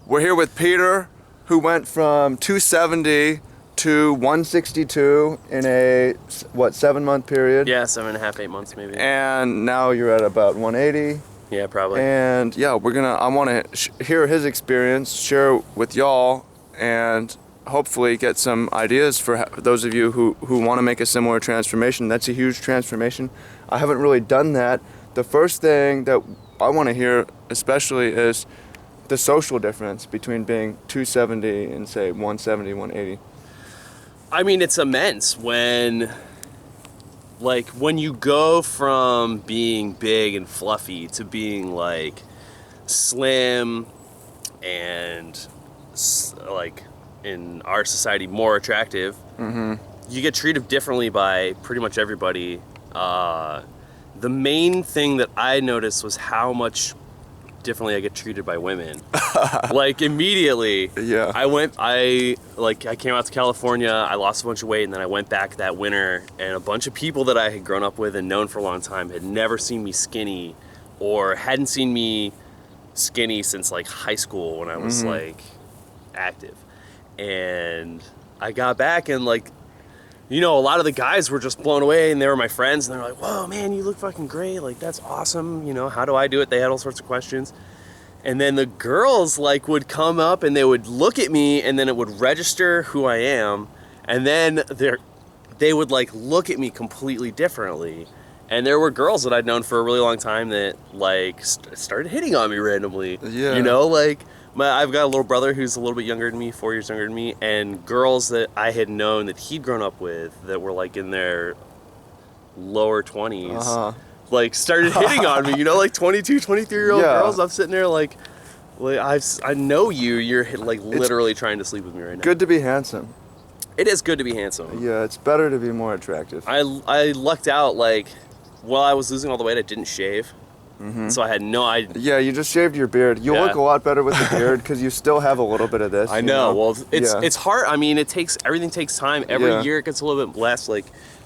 We're here with Peter, who went from 270 to 162 in a, 7-month period? Yeah, 7.5, 8 months maybe. And now you're at about 180. Yeah, probably. And yeah, I want to hear his experience, share with y'all, and hopefully get some ideas for those of you who want to make a similar transformation. That's a huge transformation. I haven't really done that. The first thing that I want to hear especially is the social difference between being 270 and say 170, 180. I mean, it's immense when you go from being big and fluffy to being like slim and like in our society more attractive. Mm-hmm. You get treated differently by pretty much everybody. The main thing that I noticed was how much differently I get treated by women. Like immediately. Yeah. I came out to California, I lost a bunch of weight, and then I went back that winter, and a bunch of people that I had grown up with and known for a long time had never seen me skinny or hadn't seen me skinny since like high school when I was like active. And I got back and like, you know, a lot of the guys were just blown away, and they were my friends, and they're like, whoa, man, you look fucking great. Like, that's awesome. You know, how do I do it? They had all sorts of questions. And then the girls, like, would come up, and they would look at me, and then it would register who I am. And then they would, like, look at me completely differently. And there were girls that I'd known for a really long time that, like, started hitting on me randomly. Yeah. You know, like... I've got a little brother who's a little bit younger than me, 4 years younger than me, and girls that I had known that he'd grown up with that were like in their lower 20s, like started hitting on me, you know, like 22, 23-year-old girls. I'm sitting there like I know you're like literally trying to sleep with me right now. Good to be handsome. It is good to be handsome. Yeah, it's better to be more attractive. I lucked out, like, while I was losing all the weight, I didn't shave. Mm-hmm. So I had no idea. Yeah, you just shaved your beard. You look a lot better with the beard because you still have a little bit of this. I know. Well, it's hard. I mean, everything takes time. Every year it gets a little bit less. Like,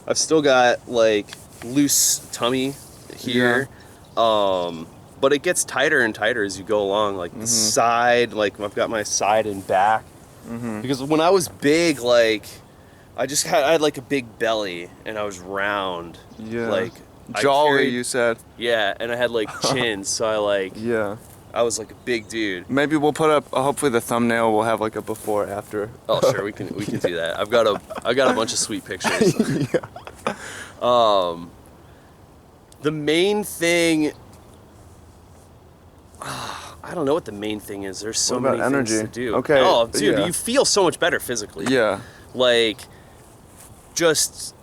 I've still got like loose tummy here, but it gets tighter and tighter as you go along. Like the side, like I've got my side and back. Because when I was big, like I had like a big belly and I was round. Yeah. Like. Jolly, you said. Yeah, and I had like chins, so I like. Yeah. I was like a big dude. Maybe we'll put up. Hopefully, the thumbnail will have like a before after. Oh sure, we can do that. I've got a bunch of sweet pictures. Yeah. The main thing. I don't know what the main thing is. There's so many energy? things to do. Okay. Oh, dude, you feel so much better physically. Yeah. Like, just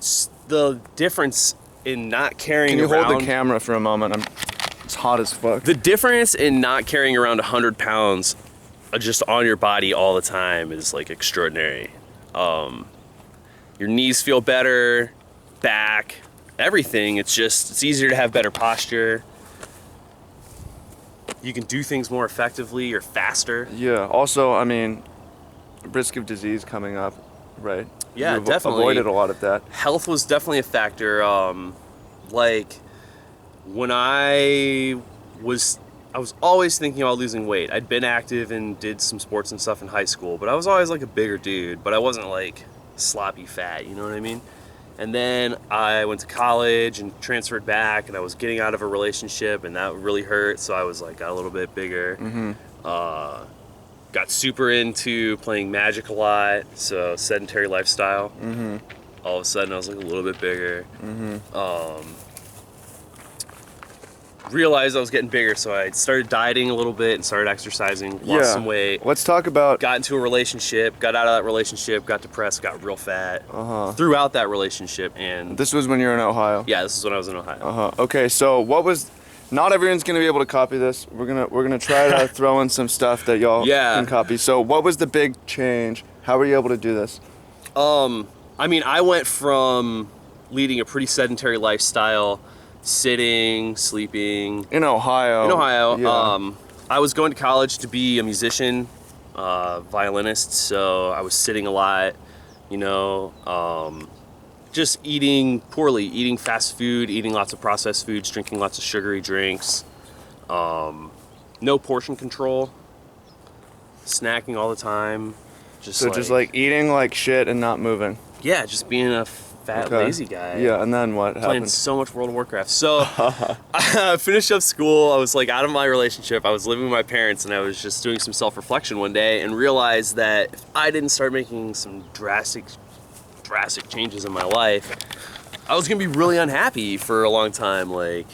the difference in not carrying around... Can you hold the camera for a moment? It's hot as fuck. The difference in not carrying around 100 pounds just on your body all the time is like extraordinary. Your knees feel better, back, everything. It's easier to have better posture. You can do things more effectively or faster. Yeah. Also, I mean, risk of disease coming up, right? Yeah, You've definitely. Avoided a lot of that. Health was definitely a factor. Like when I was always thinking about losing weight. I'd been active and did some sports and stuff in high school, but I was always like a bigger dude, but I wasn't like sloppy fat, you know what I mean? And then I went to college and transferred back, and I was getting out of a relationship, and that really hurt, so I was like, got a little bit bigger. Got super into playing Magic a lot, so sedentary lifestyle. All of a sudden, I was like a little bit bigger. Realized I was getting bigger, so I started dieting a little bit and started exercising, lost some weight. Let's talk about... Got into a relationship, got out of that relationship, got depressed, got real fat throughout that relationship. And this was when you were in Ohio? Yeah, this is when I was in Ohio. Okay, so what was... Not everyone's gonna be able to copy this. We're gonna try to throw in some stuff that y'all can copy. So what was the big change? How were you able to do this? I mean, I went from leading a pretty sedentary lifestyle, sitting, sleeping. In Ohio. Yeah. I was going to college to be a musician, violinist, so I was sitting a lot, you know, just eating poorly, eating fast food, eating lots of processed foods, drinking lots of sugary drinks, no portion control. snacking all the time. Just like eating like shit and not moving. Yeah, just being a fat, lazy guy. Yeah, and then what Playing happened? so much World of Warcraft. So I finished up school. I was like out of my relationship. I was living with my parents, and I was just doing some self-reflection one day and realized that if I didn't start making some drastic changes in my life, I was gonna be really unhappy for a long time, like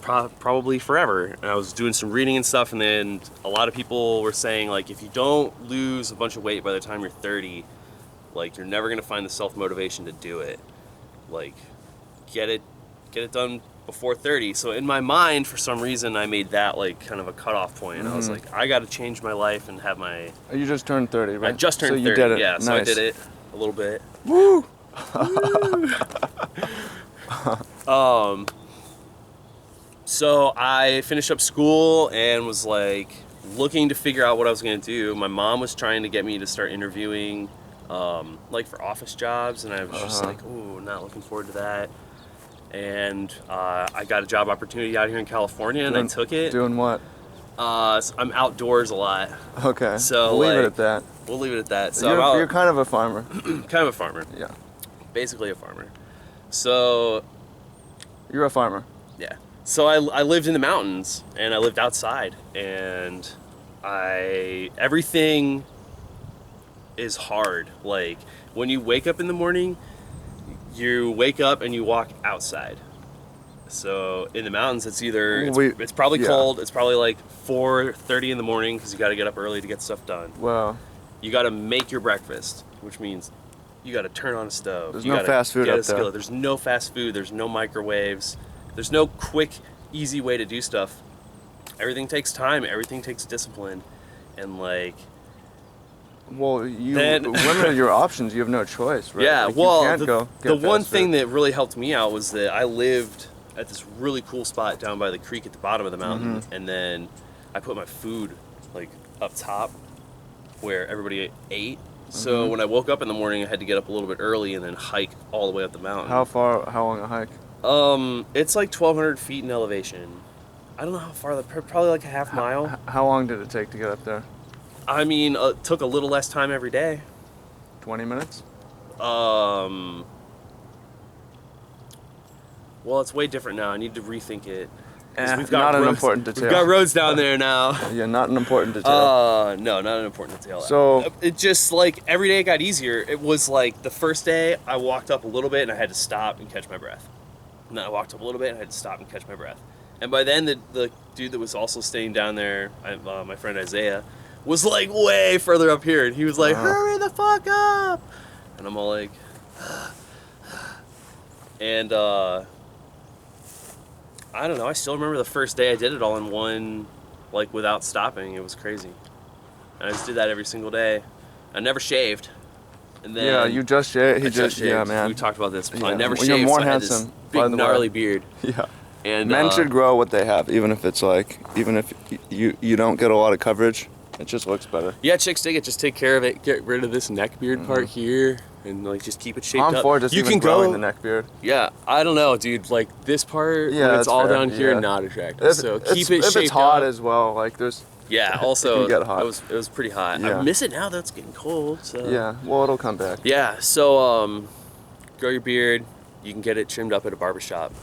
probably forever. And I was doing some reading and stuff, and then a lot of people were saying, like, if you don't lose a bunch of weight by the time you're 30, like, you're never gonna find the self-motivation to do it. Like, get it done before 30. So in my mind, for some reason, I made that like kind of a cutoff point. And I was like, I gotta change my life and have my... You just turned 30, right? I just turned 30, you did it. yeah, Nice. so I did it a little bit. Woo! So I finished up school and was like looking to figure out what I was gonna do. My mom was trying to get me to start interviewing like for office jobs, and I was just like, ooh, not looking forward to that. And I got a job opportunity out here in California, and I took it. Doing what? So I'm outdoors a lot. Okay. So we'll leave it like, at that. We'll leave it at that. So You're kind of a farmer. kind of a farmer. Yeah. Basically a farmer. So You're a farmer. yeah. So I lived in the mountains, and I lived outside, and everything is hard. Like, when you wake up in the morning, you wake up and you walk outside. So in the mountains, it's probably cold. It's probably like 4:30 in the morning because you got to get up early to get stuff done. Wow. You got to make your breakfast, which means you got to turn on a stove. There's you no gotta fast food get up a skillet. there. There's no fast food. There's no microwaves. There's no quick, easy way to do stuff. Everything takes time. Everything takes discipline, and like. Well, you limited your options. You have no choice, right? Yeah. Like, Well, you can't go the get one fast thing food. that really helped me out was that I lived at this really cool spot down by the creek at the bottom of the mountain, and then I put my food like up top where everybody ate. So when I woke up in the morning, I had to get up a little bit early and then hike all the way up the mountain. How long a hike? It's like 1,200 feet in elevation. I don't know how far, probably like a half mile. How long did it take to get up there? I mean, it took a little less time every day. 20 minutes? Well, it's way different now. I need to rethink it. 'Cause we've got not an roads- important detail. We've got roads down there now. Yeah, not an important detail. No, not an important detail. So- it just like every day it got easier. It was like the first day I walked up a little bit and I had to stop and catch my breath. And then I walked up a little bit and I had to stop and catch my breath. And by then the dude that was also staying down there, my friend Isaiah, was like way further up here, and he was like, "Hurry the fuck up!" And I'm all like, and I don't know. I still remember the first day I did it all in one, like without stopping. It was crazy. And I just did that every single day. I never shaved. And then Yeah, you just shaved. I just shaved. Yeah, man. We talked about this. Yeah. I never Well, shaved. you're more so I had this handsome, by big the way. gnarly beard. Yeah. And Men should grow what they have, even if it's like, even if you don't get a lot of coverage, it just looks better. Yeah, chicks dig it. Just take care of it. Get rid of this neck beard part here, and like just keep it shaped I'm up. for just you even can growing go. the neck beard. Yeah, I don't know, dude. Like this part, Yeah, when it's that's all fair, down here, yeah. not attractive. So keep it if shaped it's hot up. as well, like there's. Yeah. Also, It can get hot. it was pretty hot. Yeah. I miss it now that it's getting cold. So. Yeah, well, it'll come back. Yeah. So grow your beard. You can get it trimmed up at a barbershop.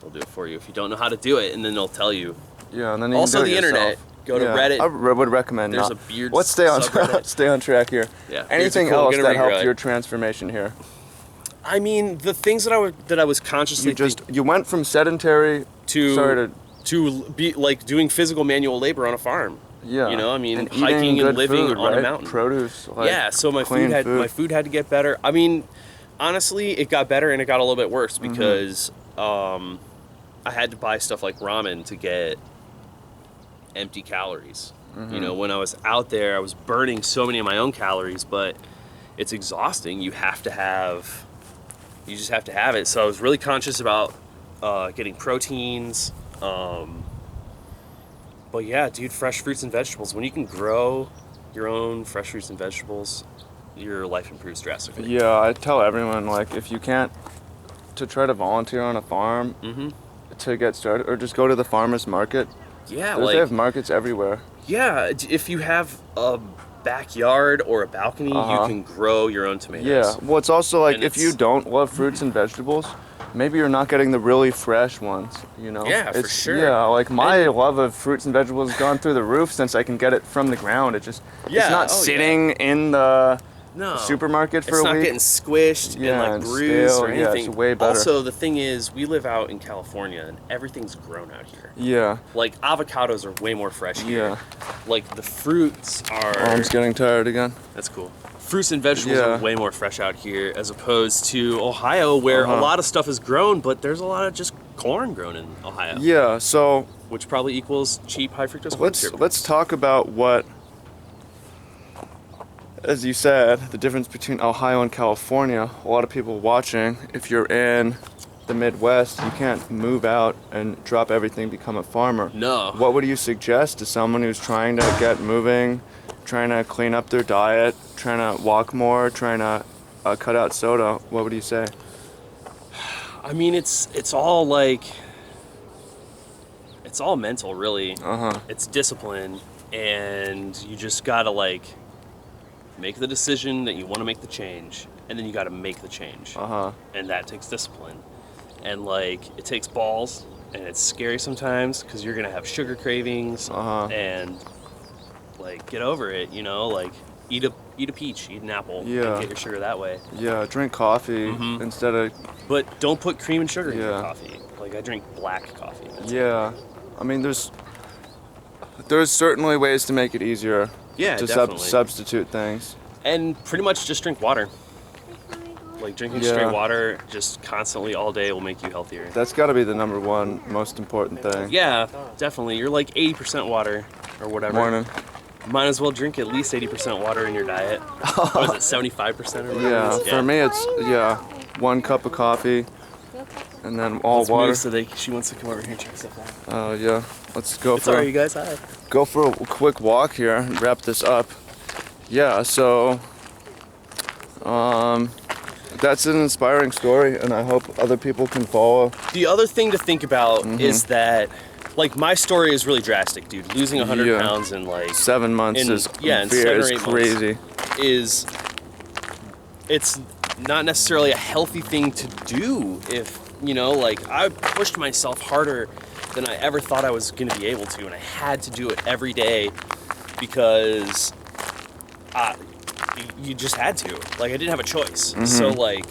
They'll do it for you if you don't know how to do it, and then they'll tell you. Yeah, and then you Also, can do the it internet. yourself. Go to Yeah, Reddit. I would recommend. There's not. a beard Let's stay on subreddit. stay on track here. Yeah. beards are Anything cool. else Get 'em that helped regrowing. your transformation here? I mean, the things that I was consciously You went from sedentary to be like doing physical manual labor on a farm. Yeah. You know, I mean, and hiking eating and good living food, on a right? mountain. Produce. Like Yeah, so my clean food had to get better. I mean, honestly, it got better and it got a little bit worse because I had to buy stuff like ramen to get empty calories. You know, when I was out there, I was burning so many of my own calories, but it's exhausting. You just have to have it. So I was really conscious about getting proteins. But yeah, dude, fresh fruits and vegetables. When you can grow your own fresh fruits and vegetables, your life improves drastically. Yeah, I tell everyone, like, if you can't, to try to volunteer on a farm to get started, or just go to the farmer's market. Yeah, They have markets everywhere. Yeah, if you have a backyard or a balcony, you can grow your own tomatoes. Yeah. Well, it's also like And if you don't love fruits and vegetables, maybe you're not getting the really fresh ones, you know? Yeah, for sure. Yeah, like my love of fruits and vegetables has gone through the roof since I can get it from the ground. It's not sitting in the supermarket for it's a not week. getting squished Yeah, and and bruised stale. or anything. Yeah, it's way better. Also, the thing is, we live out in California and everything's grown out here. Yeah. Like avocados are way more fresh here. Yeah. Like the fruits are. Arm's getting tired again. That's cool. Fruits and vegetables are way more fresh out here as opposed to Ohio, where a lot of stuff is grown, but there's a lot of just corn grown in Ohio. Yeah. So which probably equals cheap high fructose corn syrup. let's talk about what, as you said, the difference between Ohio and California. A lot of people watching, if you're in the Midwest, you can't move out and drop everything, become a farmer. No. What would you suggest to someone who's trying to get moving, trying to clean up their diet, trying to walk more, trying to cut out soda? What would you say? I mean, it's all like, it's all mental, really. It's discipline, and you just gotta like make the decision that you want to make the change, and then you gotta make the change. And that takes discipline, and like it takes balls, and it's scary sometimes because you're gonna have sugar cravings, and like get over it, you know, like eat a peach, eat an apple, and get your sugar that way. Yeah, drink coffee instead of. But don't put cream and sugar in your coffee. Like I drink black coffee. I mean, there's certainly ways to make it easier. Yeah, to definitely. Substitute things. And pretty much just drink water. Like drinking straight water just constantly all day will make you healthier. That's got to be the number one most important thing. Yeah, definitely. You're like 80% water or whatever. Morning. Might as well drink at least 80% water in your diet. What is it, 75% or whatever? Yeah, for me it's 1 cup of coffee and then all Let's water. move so she wants to come over here and check stuff out. Oh yeah, let's go It's alright, you guys. Hi. Go for a quick walk here and wrap this up. Yeah, so that's an inspiring story, and I hope other people can follow. The other thing to think about is that, like, my story is really drastic, dude. Losing 100 pounds in like 7 months in 7 or 8 crazy. Months it's not necessarily a healthy thing to do. If you know, like, I pushed myself harder than I ever thought I was going to be able to, and I had to do it every day because you just had to. Like, I didn't have a choice. So like,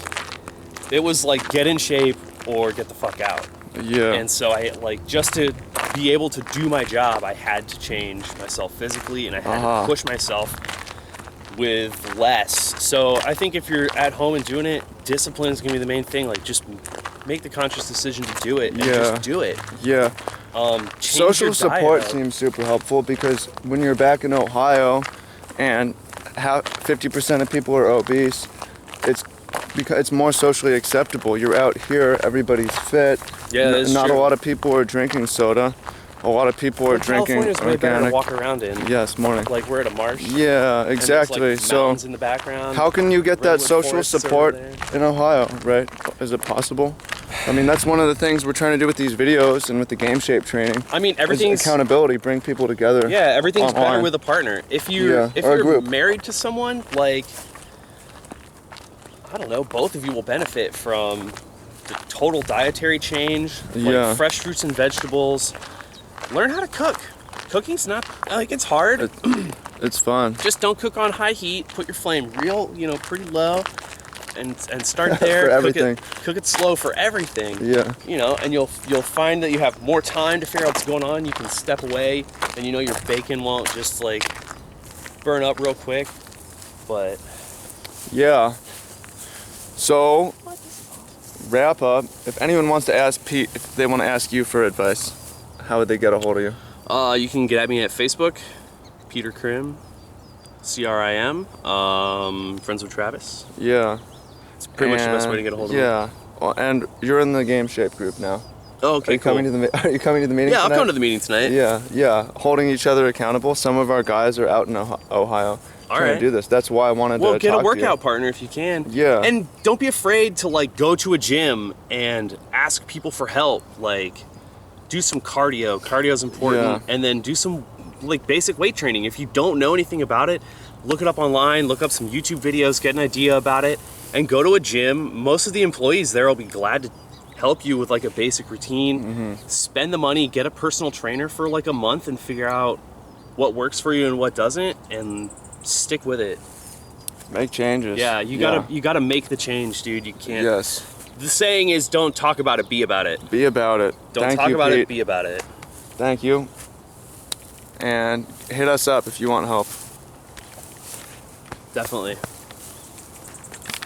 it was like get in shape or get the fuck out. Yeah. And so I like, just to be able to do my job, I had to change myself physically, and I had to push myself with less. So I think if you're at home and doing it, discipline is gonna be the main thing. Like, just make the conscious decision to do it and just do it. Yeah. Social support seems super helpful, because when you're back in Ohio and 50% of people are obese, it's more socially acceptable. You're out here, everybody's fit. Yeah, that's not true. a lot of people are drinking soda. A lot of people are drinking California's way better to organic. walk around in. Yes, morning. Like, we're at a marsh. Yeah, exactly. And there's, like, So mountains in the background. how can you get that Redwood social forests over support there. in Ohio, right? Is it possible? I mean, that's one of the things we're trying to do with these videos and with the game shape training. I mean, is everything's accountability, bring people together. Yeah, everything's better online. with a partner. If you're or a group. married to someone, like, I don't know, both of you will benefit from the total dietary change, like fresh fruits and vegetables. Learn how to cook. Cooking's not like, it's hard. It's fun. Just don't cook on high heat. Put your flame real, pretty low, and start there. For everything. Cook it slow for everything. Yeah. And you'll find that you have more time to figure out what's going on. You can step away, and your bacon won't just like burn up real quick. But Yeah. So, wrap up. If anyone wants to ask Pete, if they want to ask you for advice, how would they get a hold of you? you can get at me at Facebook, Peter Krim, CRIM, friends with Travis. Yeah. It's pretty much the best way to get a hold of me. Yeah. Well, and you're in the Game Shape group now. Oh, okay, Are you cool. coming to the meeting Yeah, I'll tonight? come to the meeting tonight. Yeah. Holding each other accountable. Some of our guys are out in Ohio trying to do this. That's why I wanted to Well, talk get a to you. workout partner if you can. Yeah. And don't be afraid to like go to a gym and ask people for help. Like, do some cardio. Cardio's important. Yeah. And then do some like basic weight training. If you don't know anything about it, look it up online, look up some YouTube videos, get an idea about it, and go to a gym. Most of the employees there will be glad to help you with like a basic routine. Spend the money, get a personal trainer for like a month and figure out what works for you and what doesn't, and stick with it. Make changes. Yeah, you gotta make the change, dude. You can't. Yes. The saying is, don't talk about it, be about it. Be about it. Don't Thank talk you, about Pete. it, be about it. Thank you. And hit us up if you want help. Definitely.